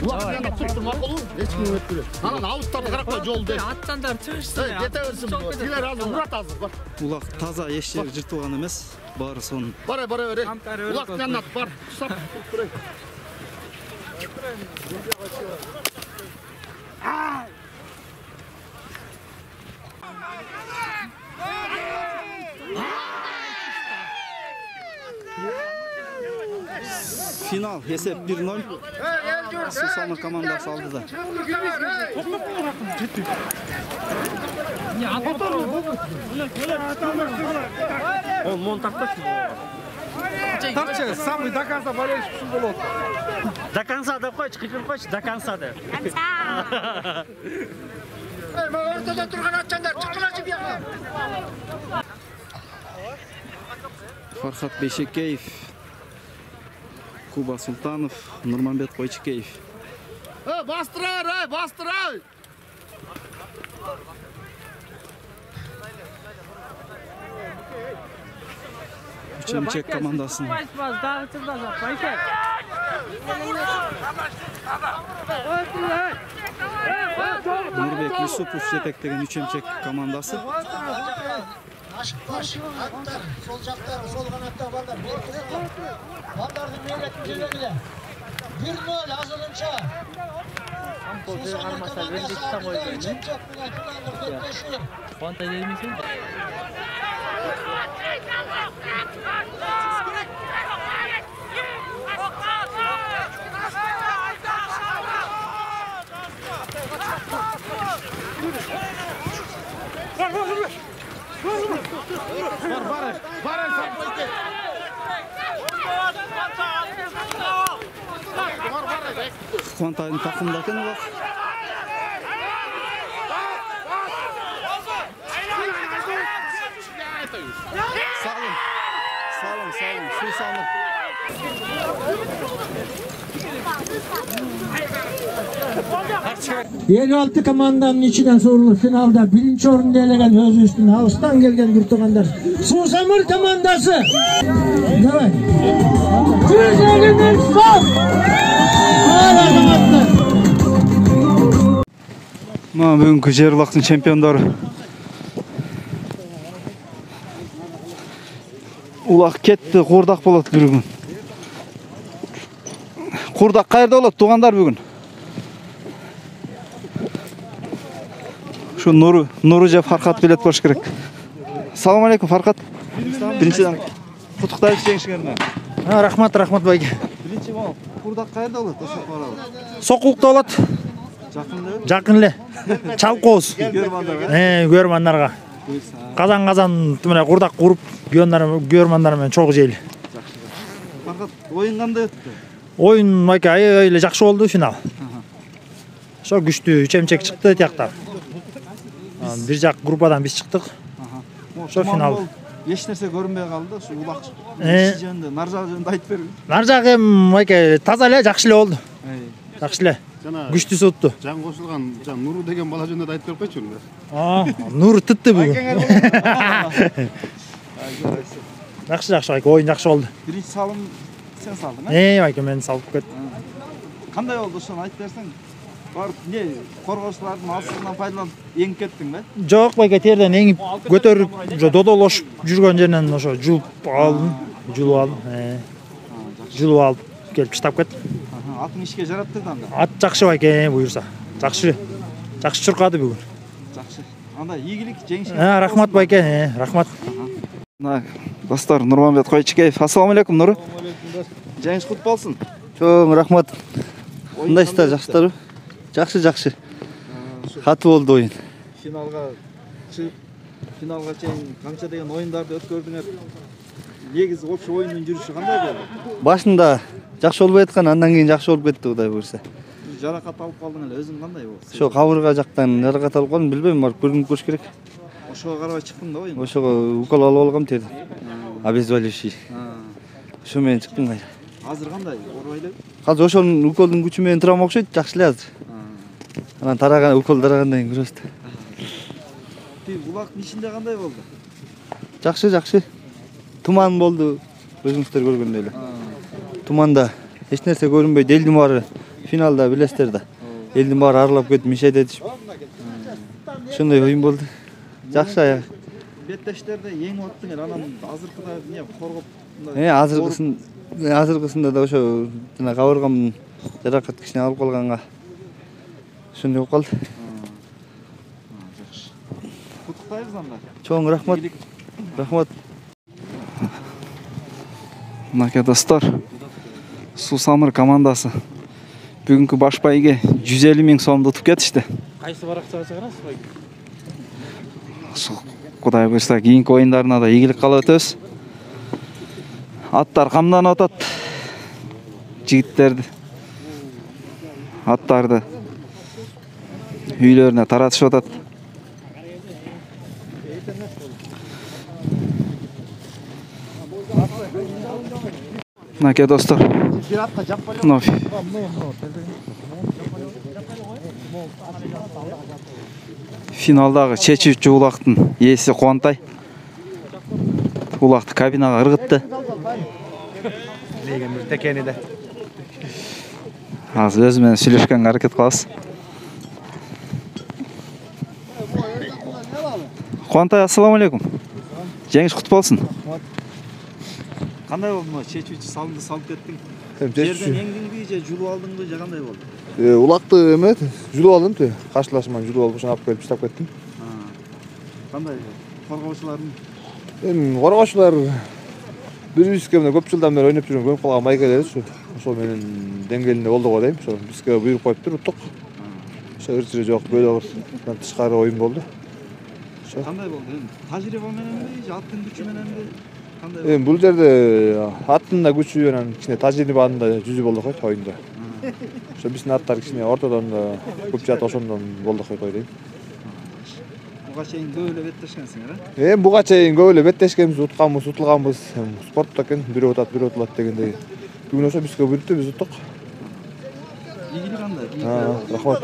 Ulak tutturmak olur. Hiç kim öttürür. Anan avuzlarını karakla jolda. Atcanдар çıkıştı ya. Kete versin bu. Diler hazır, Murat hazır. Bak. Ulak taza eşler жыртылган эмес. Баары сонун. Bara öyle. Ulak yanat var. Sap tutturayım. Final esep 1-0. Susama komandası aldı da. Он монтажда Тапчы, самый до конца болельщик был. До конца да хочешь, хочешь, до конца да. Ortada durgan atçanlar çıkılaşı bir yana. Farhat Beyşекеев, Kuba Sultanov, Nurmanbet Koychikeев. Bastıray, bastıray. Üçemçek komandasının. Nurbek Yusupov жетектеген üçemçek komandası. Baş, atlar, sol jaktar, sol kanattar ballar. Ballardı meyletin jeleriyle. 1-0 hazırınca. Susan'ın komandası Abdülay Çepçek buna kullanır. Bekleşiyor. Fanta değil misin? Kuantay'ın takımdaki ne var? Salın. Su salın. Yeraltı komandanın içinden sorulur finalda birinci orun delegen özü üstüne Ağustan gelgen Gürtüganlar. Susamır komandası. Evet. Türkiye'nin son. Hala komandan. Бүгүнкү Жер-Улактын чемпиондору. Улак кетти, Курдак болот бүгүн. Курдак кайерде болот туугандар бүгүн? Şu Nuru же Farkat bilet boş керек. Assalamu alaikum Farkat. Birinciden Kutuktayız жеңишиңерме? Рахмат байке. Биринчи бол. Курдак кайерде болот? Соқулукта болот. Жакын эле. Чалкооз. Көрмандарга. Казан мына курдак куруп, көрмандар менен чогуу жейли. Farkat oyun кандай өттү? Oyun байке аябай эле жакшы болду финал. Ошо күчтүү чемчек чыкты тияктан. Бир жак группадан биз чыктык. Ошо финал. Эч нерсе көрүнбөй калды. Ушу улак жөнүндө, нар жагы жөнүндө айтып берби. Нар жагы байке таза эле, жакшы эле болду. Жакшы эле. Күчтүү сотту. Жан кошулган, Нуру деген бала жөнүндө да айтып берип койчу. Нур тытты бүгүн. Жакшы байке, оюн жакшы болду. Биринчи салым сен салдың, байке мен салып кеттим. Кандай болду ошону айтып берсең? Барып не коргоочулардын алсызынан пайдаланып эңип кеттиң бе? Жок байке, терден эңип көтөрүп, додолошуп жүргөн жеринен ошо жулуп алып келип штап кеттим. Атың ишке жараттыр да анда. Ат жакшы байке, буюрса. Жакшы чуркады бүгүн. Жакшы. Анда ийгилик, жеңиш. Рахмат байке, рахмат. Достор, Нурманбет Койчикеев. Ассаламу алейкум, Нуру. Жеңиш кут болсун. Чоң рахмат. Мындайсыздар, жакшысыздарбы? Жакшы. Катуу болду оюн. Finalga çıkıp finalga çeyin kança деген oyunlarda ötkördüңөр. Негизи опчу oyunun жүрүшү кандай болду? Башында жакшы болбой аткан, андан кийин жакшы болуп кетти Кудай буйрса. Жаракат алып калдың эле, өзүң кандай болду? Ошо кабырга жактан жаракат алып калдым, билбейм, барып көрүнүп көрүш керек. Ошого карабай чыктың да oyun. Ошого укол алып алгам теді. Обезболивающий. Ошо менен чыктым кайра. Азыр кандай? Оорубай элеби? Азыр ошонун уколдун күчү менен турам окшойт, жакшы эле азыр. Анан тараган укол тарагандан кийин көрөбүз. Булактын ичинде кандай болду? Жакшы, жакшы. Туман болду, өзүңүздөр көргөндөй эле. Туманда эч нерсе көрүнбөйт, элдин баары финалда билесиздер да. Элдин баары аралап кетип мишайда түшүп. Ошондой оюн болду. Жакшы аяк. Беттештерде эң аттың эле, анан азыркыда эмне коргоп азыркысында да ошо жана кабыргамдын жаракат кичине алып калганга ошондой болуп калды. Жакшы. Куттуктайбыз анда. Чоң рахмат. Рахмат. Мынакей достор, Сусамыр командасы бүгүнкү баш байге 150 000 сомду утуп кетишти. Кайсы баракчага чыгарасыз бай? Кудай буйрса кийинки оюндарына да ийгилик каалап өтөбүз. Аттар камданып атат. Жигиттерди аттарды үйлөрүнө таратышып атат. Мынакей достор, финалдагы чечүүчү улактын ээси Кубантай улакты кабинага ыргытты. Леген бир текени да. Азыр өзү менен сүйлөшкөнгө аракет кылабыз. Кубантай, ассаламу алейкум. Жеңиш куттуу болсун. Кандай болду мына чечүүчү салымды салып кеттиң? Жерден эңдиңби же жулуп алдыңбы же кандай болду? Улакты эме жулуп алдым ты. Каршылашман жулуп алып ошону алып келип таштап кеттим. Кандай коргоочулардын? Эми коргоочулар бирибизге мына көп жылдан бери ойноп жүргөн көнүп калган майка эле ушу. Ошол менен деңгээлинде болду го дейм. Ошо бизге буйрук коюптур, уттук. Ошо ырчыры жок, бөлө кыр тышкары оюн болду. Кандай болду? Тажрыйба мененби же аттын күчү мененби? Эми бул жерде аттын да күчү менен кичине тажрыйбанын да жүзү болду койт оюнда. Ошо биздин аттар кичине ортодон да көп жаат ошондон болду койт ойлойм. Буга чейин көп эле беттешкенсиңер, э? Буга чейин көп эле беттешкенбиз, утканбыз, утулганбыз. Спортто экен, бирөө утат, бирөө утулат дегендей. Бүгүн ошо бизге буйрупту, биз уттук. Ийгилик кандай? Рахмат.